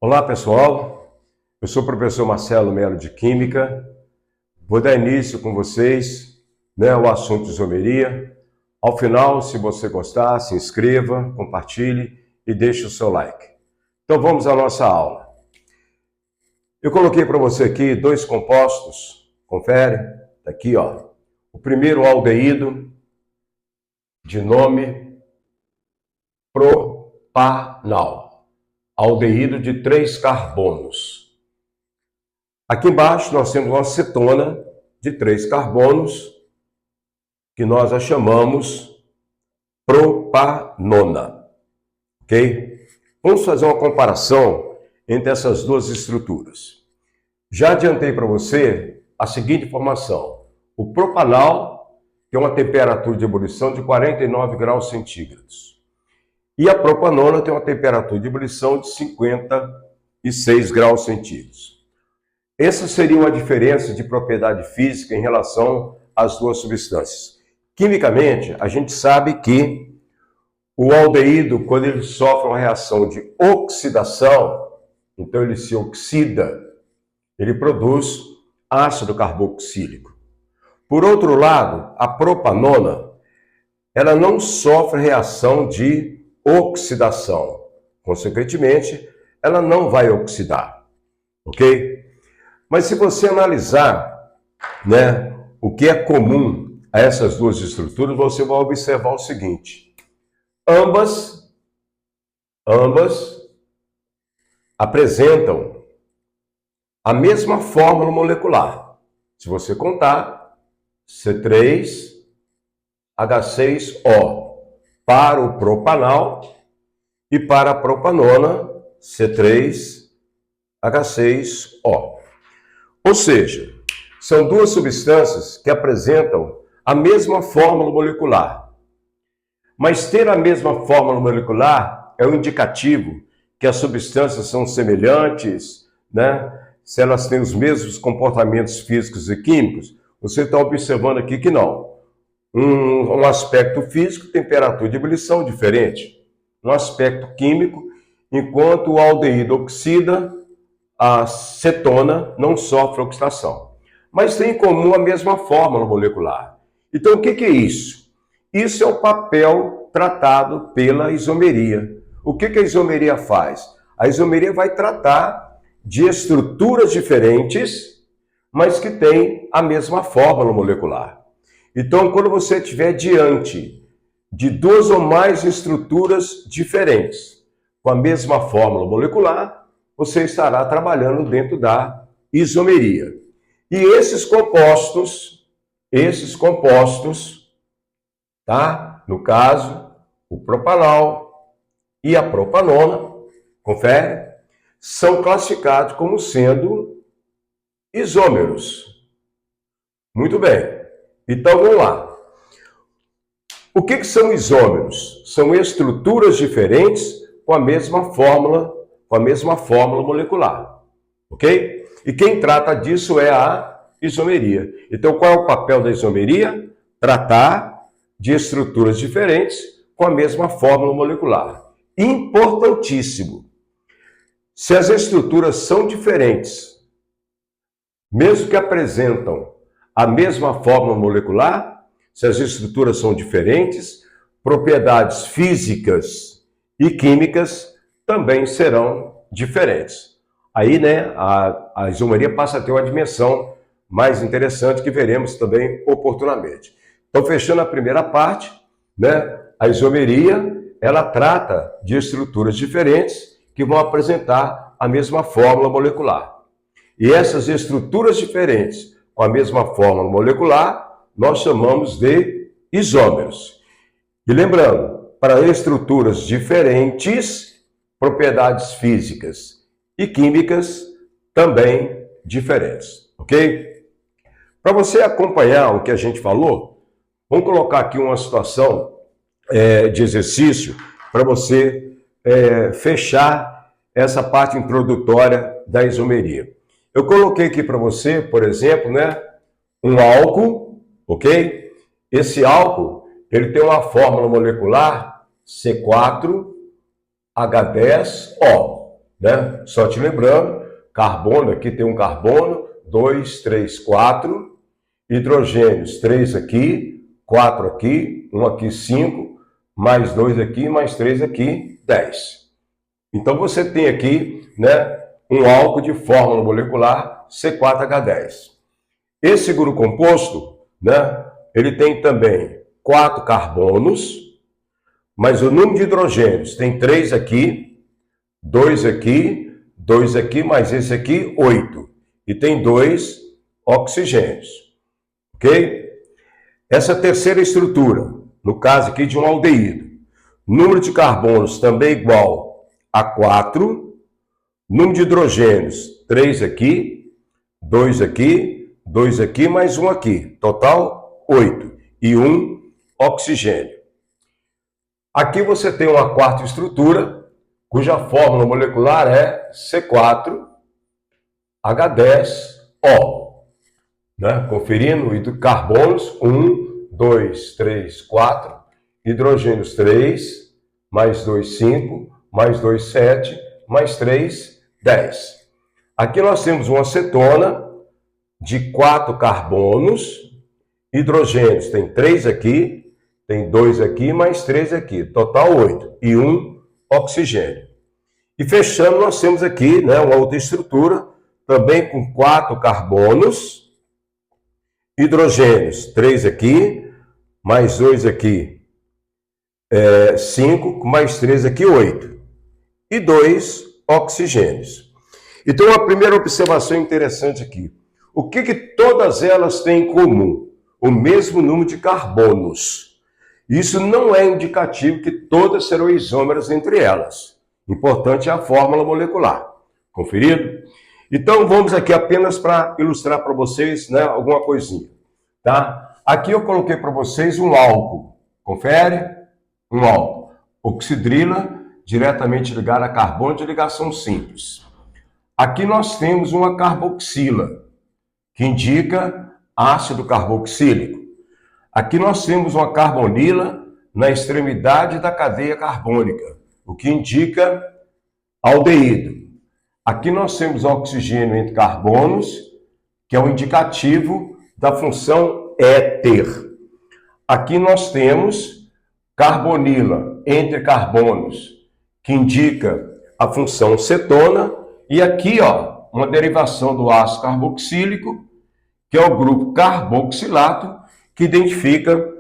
Olá pessoal, eu sou o professor Marcelo Melo de Química. Vou dar início com vocês, ao assunto de isomeria. Ao final, se você gostar, se inscreva, compartilhe e deixe o seu like. Então vamos à nossa aula. Eu coloquei para você aqui dois compostos, confere, tá aqui ó. O primeiro aldeído de nome propanal. Aldeído de 3 carbonos. Aqui embaixo nós temos uma cetona de 3 carbonos, que nós a chamamos propanona. Ok? Vamos fazer uma comparação entre essas duas estruturas. Já adiantei para você a seguinte informação. O propanal tem uma temperatura de ebulição de 49 graus centígrados. E a propanona tem uma temperatura de ebulição de 56 graus centígrados. Essa seria uma diferença de propriedade física em relação às duas substâncias. Quimicamente, a gente sabe que o aldeído, quando ele sofre uma reação de oxidação, então ele se oxida, ele produz ácido carboxílico. Por outro lado, a propanona, ela não sofre reação de oxidação. Consequentemente, ela não vai oxidar, ok? Mas se você analisar, o que é comum a essas duas estruturas, você vai observar o seguinte. Ambas apresentam a mesma fórmula molecular. Se você contar, C3H6O. Para o propanal e para a propanona, C3H6O. Ou seja, são duas substâncias que apresentam a mesma fórmula molecular. Mas ter a mesma fórmula molecular é um indicativo que as substâncias são semelhantes, se elas têm os mesmos comportamentos físicos e químicos. Você está observando aqui que não. Um aspecto físico, temperatura de ebulição diferente. Um aspecto químico, enquanto o aldeído oxida, a cetona não sofre oxidação. Mas tem em comum a mesma fórmula molecular. Então, o que é isso? Isso é o papel tratado pela isomeria. O que a isomeria faz? A isomeria vai tratar de estruturas diferentes, mas que têm a mesma fórmula molecular. Então, quando você estiver diante de duas ou mais estruturas diferentes, com a mesma fórmula molecular, você estará trabalhando dentro da isomeria. E esses compostos, no caso, o propanal e a propanona, confere, são classificados como sendo isômeros. Muito bem. Então, vamos lá. O que são isômeros? São estruturas diferentes com a mesma fórmula molecular. Ok? E quem trata disso é a isomeria. Então, qual é o papel da isomeria? Tratar de estruturas diferentes com a mesma fórmula molecular. Importantíssimo. Se as estruturas são diferentes, mesmo que apresentam a mesma fórmula molecular, se as estruturas são diferentes, propriedades físicas e químicas também serão diferentes. Aí, a isomeria passa a ter uma dimensão mais interessante que veremos também oportunamente. Então, fechando a primeira parte, a isomeria, ela trata de estruturas diferentes que vão apresentar a mesma fórmula molecular. E essas estruturas diferentes com a mesma fórmula molecular, nós chamamos de isômeros. E lembrando, para estruturas diferentes, propriedades físicas e químicas também diferentes, ok? Para você acompanhar o que a gente falou, vamos colocar aqui uma situação de exercício para você fechar essa parte introdutória da isomeria. Eu coloquei aqui para você, por exemplo, um álcool, ok? Esse álcool, ele tem uma fórmula molecular C4H10O. né? Só te lembrando, carbono, aqui tem um carbono, 2, 3, 4, hidrogênios, 3 aqui, 4 aqui, 1 aqui, 5, mais 2 aqui, mais 3 aqui, 10. Então você tem aqui, né, um álcool de fórmula molecular C4H10. Esse grupo composto, né, ele tem também 4 carbonos, mas o número de hidrogênios tem 3 aqui, 2 aqui, 2 aqui, mais esse aqui, 8. E tem 2 oxigênios. Ok? Essa terceira estrutura, no caso aqui de um aldeído, número de carbonos também igual a 4, número de hidrogênios, 3 aqui, 2 aqui, 2 aqui, mais 1 aqui. Total, 8. E 1 oxigênio. Aqui você tem uma quarta estrutura, cuja fórmula molecular é C4H10O. Né? Conferindo, carbonos, 1, 2, 3, 4, hidrogênios 3, mais 2, 5, mais 2, 7, mais 3, 10. Aqui nós temos uma cetona de 4 carbonos, hidrogênios tem 3 aqui, tem 2 aqui, mais 3 aqui, total 8, e 1 oxigênio. E fechando, nós temos aqui, né, uma outra estrutura, também com 4 carbonos, hidrogênios, 3 aqui, mais 2 aqui, 5, mais 3 aqui, 8. E 2 oxigênios. Então, a primeira observação interessante aqui. O que todas elas têm em comum? O mesmo número de carbonos. Isso não é indicativo que todas serão isômeras entre elas. Importante é a fórmula molecular. Conferido? Então, vamos aqui apenas para ilustrar para vocês, né, alguma coisinha. Tá? Aqui eu coloquei para vocês um álcool. Confere? Um álcool. Oxidrila, diretamente ligada a carbono de ligação simples. Aqui nós temos uma carboxila, que indica ácido carboxílico. Aqui nós temos uma carbonila na extremidade da cadeia carbônica, o que indica aldeído. Aqui nós temos oxigênio entre carbonos, que é um indicativo da função éter. Aqui nós temos carbonila entre carbonos, que indica a função cetona. E aqui, ó, uma derivação do ácido carboxílico, que é o grupo carboxilato, que identifica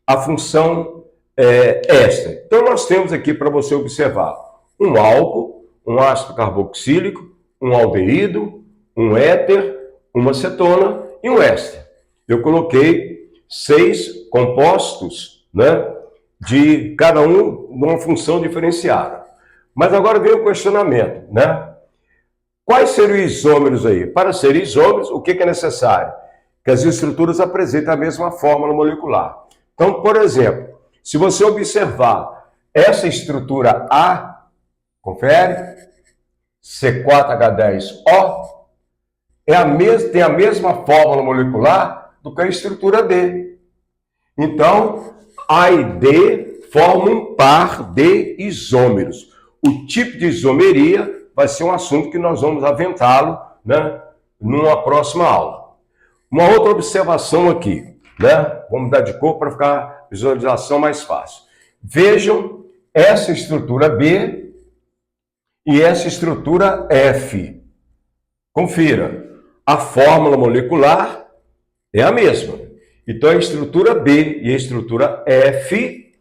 a função éster. Então, nós temos aqui para você observar um álcool, um ácido carboxílico, um aldeído, um éter, uma cetona e um éster. Eu coloquei 6 compostos, né, de cada um numa função diferenciada. Mas agora vem o questionamento, né? Quais seriam os isômeros aí? Para serem isômeros, o que é necessário? Que as estruturas apresentem a mesma fórmula molecular. Então, por exemplo, se você observar essa estrutura A, confere, C4H10O, tem a mesma fórmula molecular do que a estrutura D. Então, A e D formam um par de isômeros. O tipo de isomeria vai ser um assunto que nós vamos aventá-lo, né, numa próxima aula. Uma outra observação aqui, né? Vamos dar de cor para ficar a visualização mais fácil. Vejam essa estrutura B e essa estrutura F. Confira, a fórmula molecular é a mesma. Então a estrutura B e a estrutura F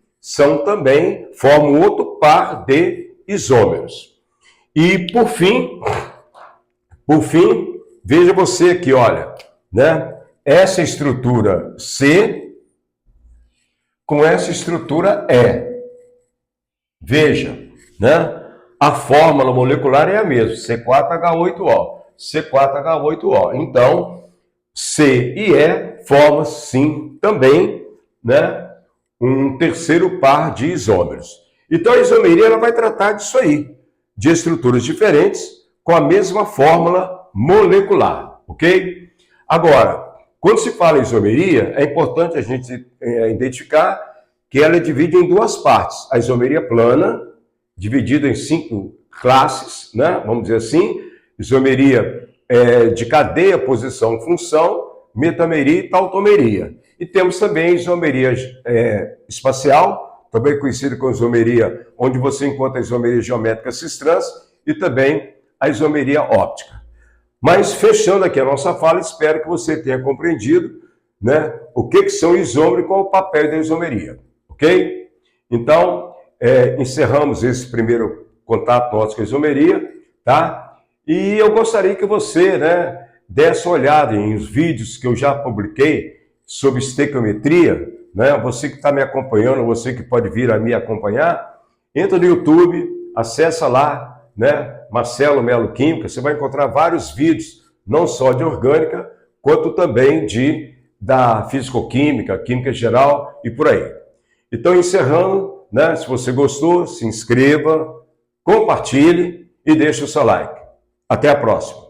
formam outro par de isômeros. E, por fim, veja você aqui, olha, né? Essa estrutura C com essa estrutura E. Veja, né? A fórmula molecular é a mesma, C4H8O. C4H8O. Então, C e E formam, sim, também, né, um terceiro par de isômeros. Então, a isomeria ela vai tratar disso aí, de estruturas diferentes com a mesma fórmula molecular, ok? Agora, quando se fala em isomeria, é importante a gente identificar que ela é dividida em duas partes. A isomeria plana, dividida em 5 classes, né? Vamos dizer assim, isomeria de cadeia, posição, função, metameria e tautomeria. E temos também isomeria espacial, também conhecida como isomeria, onde você encontra a isomeria geométrica cis-trans e também a isomeria óptica. Mas fechando aqui a nossa fala, espero que você tenha compreendido, né, o que são isômeros e qual o papel da isomeria, ok? Então, encerramos esse primeiro contato nosso com a isomeria, tá? E eu gostaria que você, né, desse uma olhada em os vídeos que eu já publiquei sobre estequiometria, né? Você que está me acompanhando, você que pode vir a me acompanhar, entra no YouTube, acessa lá, né, Marcelo Melo Química, você vai encontrar vários vídeos, não só de orgânica, quanto também da fisicoquímica, química geral e por aí. Então, encerrando, né, se você gostou, se inscreva, compartilhe e deixe o seu like. Até a próxima.